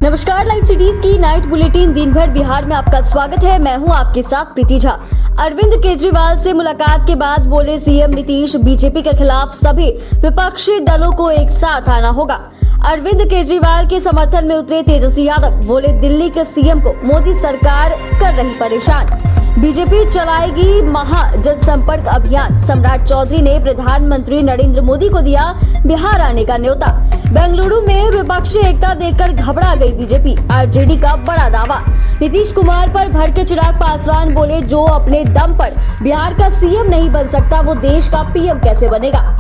नमस्कार, live cities की night bulletin दिन भर बिहार में आपका स्वागत है। मैं हूं आपके साथ प्रीति झा। अरविंद केजरीवाल से मुलाकात के बाद बोले सीएम नीतीश, बीजेपी के खिलाफ सभी विपक्षी दलों को एक साथ आना होगा। अरविंद केजरीवाल के समर्थन में उतरे तेजस्वी यादव, बोले दिल्ली के सीएम को मोदी सरकार कर रही परेशान। बीजेपी चलाएगी महा जनसंपर्क अभियान। सम्राट चौधरी ने प्रधानमंत्री नरेंद्र मोदी को दिया बिहार आने का न्योता। बेंगलुरु में विपक्षी एकता देखकर घबरा गई बीजेपी, आरजेडी का बड़ा दावा। नीतीश कुमार पर भड़के चिराग पासवान, बोले जो अपने दम पर बिहार का सीएम नहीं बन सकता वो देश का पीएम कैसे बनेगा।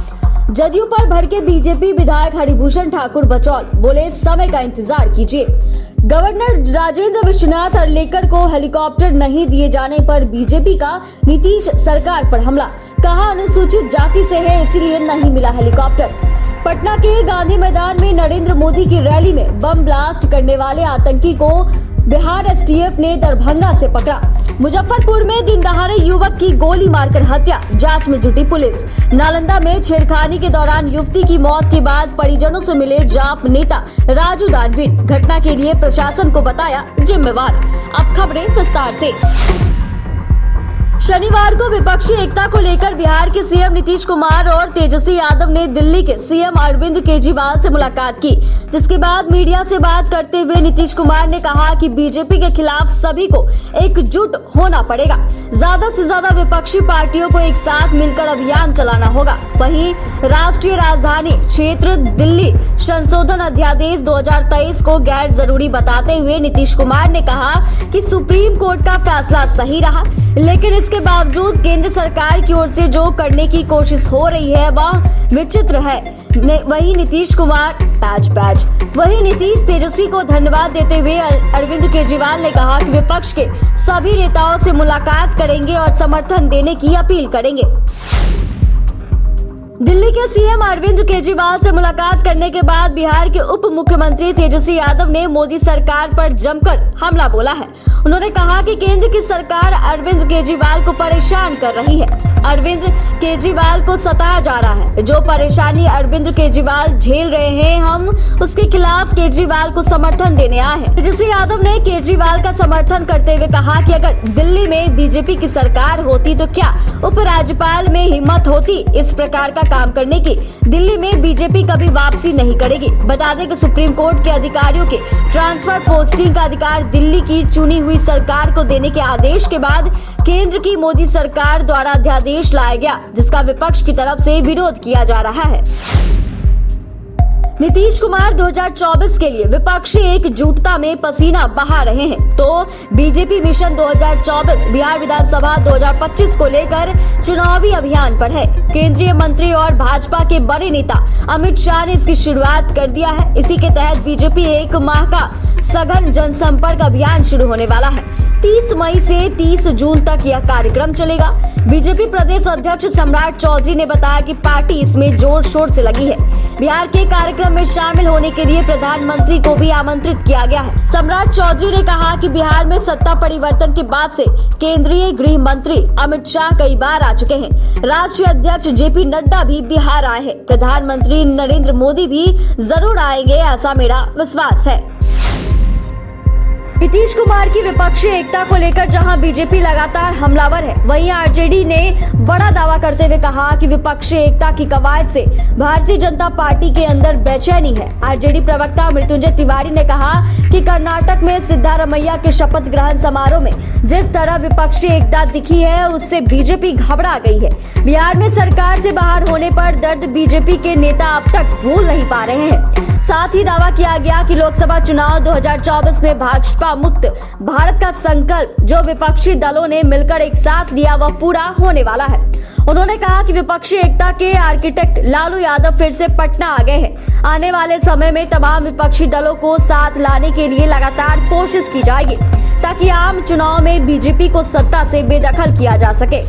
जदयू पर भड़के बीजेपी विधायक हरिभूषण ठाकुर बचौल, बोले समय का इंतजार कीजिए। गवर्नर राजेंद्र विश्वनाथ अर्लेकर को हेलीकॉप्टर नहीं दिए जाने पर बीजेपी का नीतीश सरकार पर हमला, कहा अनुसूचित जाति से है इसीलिए नहीं मिला हेलीकॉप्टर। पटना के गांधी मैदान में नरेंद्र मोदी की रैली में बम ब्लास्ट करने वाले आतंकी को बिहार एसटीएफ ने दरभंगा से पकड़ा। मुजफ्फरपुर में दिन दहाड़े युवक की गोली मारकर हत्या, जांच में जुटी पुलिस। नालंदा में छेड़खानी के दौरान युवती की मौत के बाद परिजनों से मिले जाप नेता राजू दानवीर, घटना के लिए प्रशासन को बताया जिम्मेवार। अब खबरें विस्तार से। शनिवार को विपक्षी एकता को लेकर बिहार के सीएम नीतीश कुमार और तेजस्वी यादव ने दिल्ली के सीएम अरविंद केजरीवाल से मुलाकात की, जिसके बाद मीडिया से बात करते हुए नीतीश कुमार ने कहा कि बीजेपी के खिलाफ सभी को एकजुट होना पड़ेगा। ज्यादा से ज्यादा विपक्षी पार्टियों को एक साथ मिलकर अभियान चलाना होगा। वहीं राष्ट्रीय राजधानी क्षेत्र दिल्ली संशोधन अध्यादेश 2023 को गैर जरूरी बताते हुए नीतीश कुमार ने कहा कि सुप्रीम कोर्ट का फैसला सही रहा, लेकिन इसके बावजूद केंद्र सरकार की ओर से जो करने की कोशिश हो रही है वह विचित्र है। वहीं नीतीश तेजस्वी को धन्यवाद देते हुए अरविंद केजरीवाल ने कहा कि विपक्ष के सभी नेताओं से मुलाकात करेंगे और समर्थन देने की अपील करेंगे। दिल्ली के सीएम अरविंद केजरीवाल से मुलाकात करने के बाद बिहार के उप मुख्यमंत्री तेजस्वी यादव ने मोदी सरकार पर जमकर हमला बोला है। उन्होंने कहा कि केंद्र की सरकार अरविंद केजरीवाल को परेशान कर रही है। अरविंद केजरीवाल को सताया जा रहा है। जो परेशानी अरविंद केजरीवाल झेल रहे हैं, हम उसके खिलाफ केजरीवाल को समर्थन देने आए हैं। तेजस्वी यादव ने केजरीवाल का समर्थन करते हुए कहा कि अगर दिल्ली में बीजेपी की सरकार होती तो क्या उपराज्यपाल में हिम्मत होती इस प्रकार का काम करने की। दिल्ली में बीजेपी कभी वापसी नहीं करेगी। बता दें कि सुप्रीम कोर्ट के अधिकारियों के ट्रांसफर पोस्टिंग का अधिकार दिल्ली की चुनी हुई सरकार को देने के आदेश के बाद केंद्र की मोदी सरकार द्वारा अध्यादेश लाया गया, जिसका विपक्ष की तरफ से विरोध किया जा रहा है। नीतीश कुमार 2024 के लिए विपक्षी एकजुटता में पसीना बहा रहे हैं, तो बीजेपी मिशन 2024 बिहार विधानसभा 2025 को लेकर चुनावी अभियान पर है। केंद्रीय मंत्री और भाजपा के बड़े नेता अमित शाह ने इसकी शुरुआत कर दिया है। इसी के तहत बीजेपी 1 माह का सघन जनसंपर्क अभियान शुरू होने वाला है। 30 मई से 30 जून तक यह कार्यक्रम चलेगा। बीजेपी प्रदेश अध्यक्ष सम्राट चौधरी ने बताया कि पार्टी इसमें जोर शोर से लगी है। बिहार के कार्यक्रम में शामिल होने के लिए प्रधानमंत्री को भी आमंत्रित किया गया है। सम्राट चौधरी ने कहा कि बिहार में सत्ता परिवर्तन के बाद से केंद्रीय गृह मंत्री अमित शाह कई बार आ चुके हैं। राष्ट्रीय अध्यक्ष जेपी नड्डा भी बिहार आए हैं। प्रधानमंत्री नरेंद्र मोदी भी जरूर आएंगे, ऐसा मेरा विश्वास है। नीतीश कुमार की विपक्षी एकता को लेकर जहां बीजेपी लगातार हमलावर है, वहीं आरजेडी ने बड़ा दावा करते हुए कहा कि विपक्षी एकता की कवायद से भारतीय जनता पार्टी के अंदर बेचैनी है। आरजेडी प्रवक्ता मृत्युंजय तिवारी ने कहा कि कर्नाटक में सिद्धारमैया के शपथ ग्रहण समारोह में जिस तरह विपक्षी एकता दिखी है उससे बीजेपी घबरा गई है। बिहार में सरकार से बाहर होने पर दर्द बीजेपी के नेता अब तक भूल नहीं पा रहे हैं। साथ ही दावा किया गया कि लोकसभा चुनाव 2024 में भाजपा मुक्त भारत का संकल्प जो विपक्षी दलों ने मिलकर एक साथ लिया वह पूरा होने वाला है। उन्होंने कहा कि विपक्षी एकता के आर्किटेक्ट लालू यादव फिर से पटना आ गए हैं। आने वाले समय में तमाम विपक्षी दलों को साथ लाने के लिए लगातार कोशिश की जाएगी ताकि आम चुनाव में बीजेपी को सत्ता से बेदखल किया जा सके।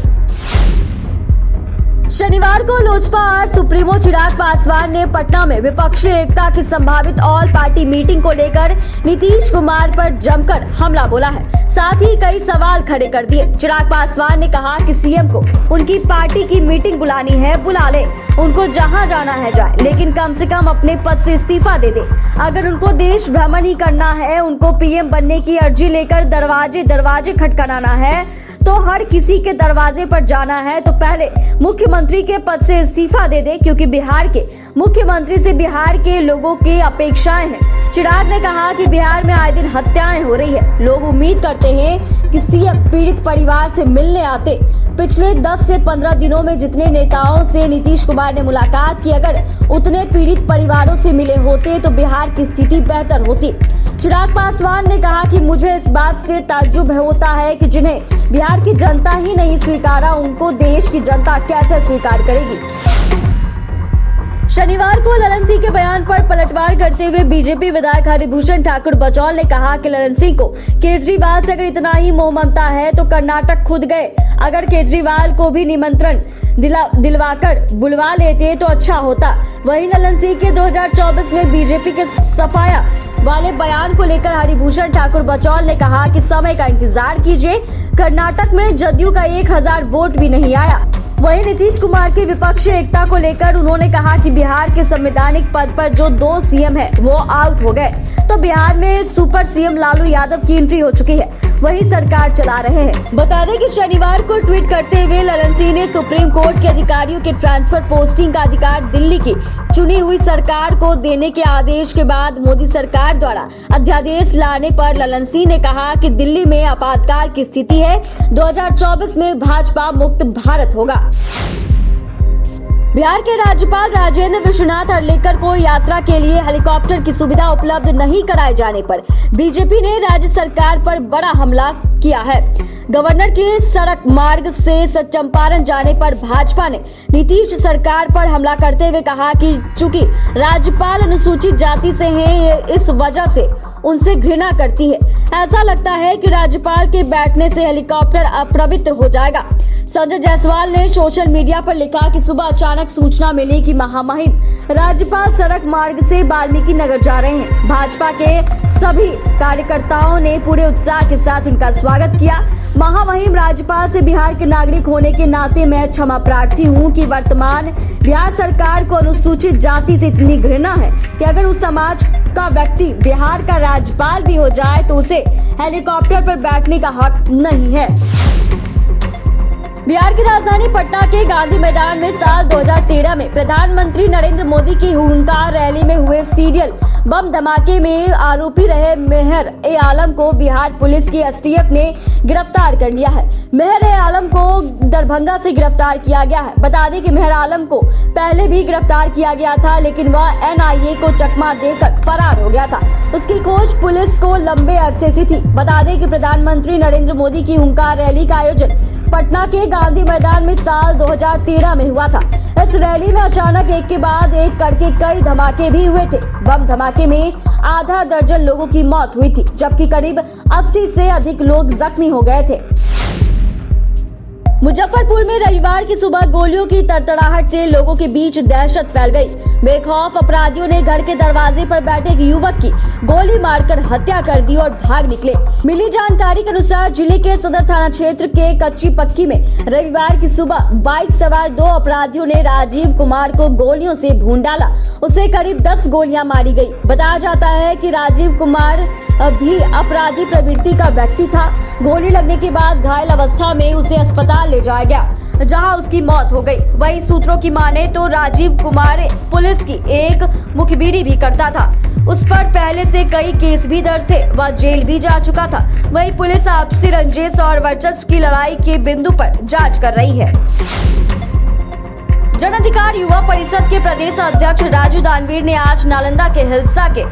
शनिवार को लोजपा और सुप्रीमो चिराग पासवान ने पटना में विपक्षी एकता की संभावित ऑल पार्टी मीटिंग को लेकर नीतीश कुमार पर जमकर हमला बोला है। साथ ही कई सवाल खड़े कर दिए। चिराग पासवान ने कहा कि सीएम को उनकी पार्टी की मीटिंग बुलानी है, बुला ले, उनको जहां जाना है जाए, लेकिन कम से कम अपने पद से इस्तीफा दे दे। अगर उनको देश भ्रमण ही करना है, उनको पीएम बनने की अर्जी लेकर दरवाजे दरवाजे खटखटाना है, तो हर किसी के दरवाजे पर जाना है तो पहले मुख्यमंत्री के पद से इस्तीफा दे दे, क्योंकि बिहार के मुख्यमंत्री से बिहार के लोगों की अपेक्षाएं हैं। चिराग ने कहा कि बिहार में आए दिन हत्याएं हो रही है। लोग उम्मीद करते हैं कि सीएम पीड़ित परिवार से मिलने आते। पिछले 10 से 15 दिनों में जितने नेताओं से नीतीश कुमार ने मुलाकात की, अगर उतने पीड़ित परिवारों से मिले होते तो बिहार की स्थिति बेहतर होती। चिराग पासवान ने कहा कि मुझे इस बात से ताज्जुब होता है कि जिन्हें बिहार की जनता ही नहीं स्वीकारा, उनको देश की जनता कैसे स्वीकार करेगी। शनिवार को ललन सिंह के बयान पर पलटवार करते हुए बीजेपी विधायक हरिभूषण ठाकुर बचौल ने कहा कि ललन सिंह को केजरीवाल से अगर इतना ही मोह ममता है तो कर्नाटक खुद गए। अगर केजरीवाल को भी निमंत्रण दिलवाकर बुलवा लेते तो अच्छा होता। वहीं ललन सिंह के 2024 में बीजेपी के सफाया वाले बयान को लेकर हरिभूषण ठाकुर बचौल ने कहा कि समय का इंतजार कीजिए। कर्नाटक में जदयू का 1000 वोट भी नहीं आया। वहीं नीतीश कुमार की विपक्षी एकता को लेकर उन्होंने कहा कि बिहार के संवैधानिक पद पर जो 2 सीएम है वो आउट हो गए, तो बिहार में सुपर सीएम लालू यादव की एंट्री हो चुकी है, वही सरकार चला रहे हैं। बता दें कि शनिवार को ट्वीट करते हुए ललन सिंह ने सुप्रीम कोर्ट के अधिकारियों के ट्रांसफर पोस्टिंग का अधिकार दिल्ली की चुनी हुई सरकार को देने के आदेश के बाद मोदी सरकार द्वारा अध्यादेश लाने पर ललन सिंह ने कहा कि दिल्ली में आपातकाल की स्थिति है, 2024 में भाजपा मुक्त भारत होगा। बिहार के राज्यपाल राजेंद्र विश्वनाथ अर्लेकर को यात्रा के लिए हेलीकॉप्टर की सुविधा उपलब्ध नहीं कराए जाने पर बीजेपी ने राज्य सरकार पर बड़ा हमला किया है। गवर्नर के सड़क मार्ग से चंपारण जाने पर भाजपा ने नीतीश सरकार पर हमला करते हुए कहा कि चूंकि राज्यपाल अनुसूचित जाति से हैं, इस वजह से उनसे घृणा करती है। ऐसा लगता है कि राज्यपाल के बैठने से हेलीकॉप्टर अपवित्र हो जाएगा। संजय जायसवाल ने सोशल मीडिया पर लिखा कि सुबह अचानक सूचना मिली कि महामहिम राज्यपाल सड़क मार्ग से वाल्मीकि नगर जा रहे हैं। भाजपा के सभी कार्यकर्ताओं ने पूरे उत्साह के साथ उनका स्वागत किया। महामहिम राज्यपाल से बिहार के नागरिक होने के नाते मैं क्षमा प्रार्थी हूं कि वर्तमान बिहार सरकार को अनुसूचित जाति से इतनी घृणा है कि अगर उस समाज का व्यक्ति बिहार का राज्यपाल भी हो जाए तो उसे हेलीकॉप्टर पर बैठने का हक नहीं है। बिहार की राजधानी पटना के गांधी मैदान में साल 2013 में प्रधानमंत्री नरेंद्र मोदी की हुंकार रैली में हुए सीरियल बम धमाके में आरोपी रहे मेहर ए आलम को बिहार पुलिस की एसटीएफ ने गिरफ्तार कर लिया है। मेहर ए आलम को दरभंगा से गिरफ्तार किया गया है। बता दें कि मेहर आलम को पहले भी गिरफ्तार किया गया था, लेकिन वह एनआईए को चकमा देकर फरार हो गया था। उसकी खोज पुलिस को लंबे अरसे से थी। बता दें कि प्रधानमंत्री नरेंद्र मोदी की हुंकार रैली का आयोजन पटना के गांधी मैदान में साल 2013 में हुआ था। इस रैली में अचानक एक के बाद एक करके कई धमाके भी हुए थे। बम धमाके में आधा दर्जन लोगों की मौत हुई थी, जबकि करीब 80 से अधिक लोग जख्मी हो गए थे। मुजफ्फरपुर में रविवार की सुबह गोलियों की तड़तड़ाहट से लोगों के बीच दहशत फैल गई। बेखौफ अपराधियों ने घर के दरवाजे पर बैठे एक युवक की गोली मारकर हत्या कर दी और भाग निकले। मिली जानकारी के अनुसार जिले के सदर थाना क्षेत्र के कच्ची पक्की में रविवार की सुबह बाइक सवार 2 अपराधियों ने राजीव कुमार को गोलियों से भून डाला। उसे करीब 10 गोलियां मारी गई। बताया जाता है कि राजीव कुमार भी अपराधी प्रवृत्ति का व्यक्ति था। गोली लगने के बाद घायल अवस्था में उसे अस्पताल ले जाया गया, जहां उसकी मौत हो गई। वहीं सूत्रों की माने तो राजीव कुमार पुलिस की एक मुखबिरी भी करता था। उस पर पहले से कई केस भी दर्ज थे। वह जेल भी जा चुका था। वहीं पुलिस आपसी रंजिश और वर्चस्व की लड़ाई के बिंदु पर जांच कर रही है। जन अधिकार युवा परिषद के प्रदेश अध्यक्ष राजू दानवीर ने आज नालंदा के हिल्सा के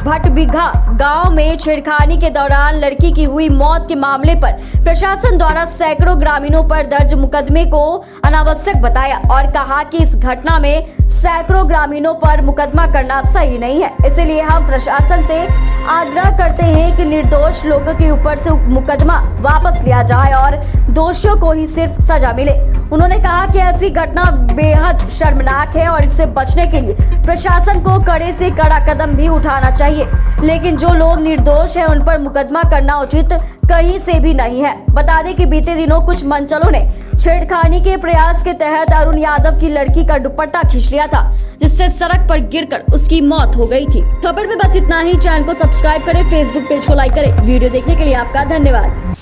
भटबिघा गांव में छेड़खानी के दौरान लड़की की हुई मौत के मामले पर प्रशासन द्वारा सैकड़ों ग्रामीणों पर दर्ज मुकदमे को अनावश्यक बताया और कहा कि इस घटना में सैकड़ों ग्रामीणों पर मुकदमा करना सही नहीं है। इसलिए हम प्रशासन से आग्रह करते हैं कि निर्दोष लोगों के ऊपर से मुकदमा वापस लिया जाए और दोषियों को ही सिर्फ सजा मिले। उन्होंने कहा कि ऐसी घटना बेहद शर्मनाक है और इससे बचने के लिए प्रशासन को कड़े से कड़ा कदम भी उठाना चाहिए, लेकिन जो लोग निर्दोष हैं उन पर मुकदमा करना उचित कहीं से भी नहीं है। बता दें कि बीते दिनों कुछ मनचलों ने छेड़खानी के प्रयास के तहत अरुण यादव की लड़की का दुपट्टा खींच लिया था, जिससे सड़क पर गिरकर उसकी मौत हो गई थी। खबर में बस इतना ही। चैनल को सब्सक्राइब करें, फेसबुक पेज को लाइक करें। वीडियो देखने के लिए आपका धन्यवाद।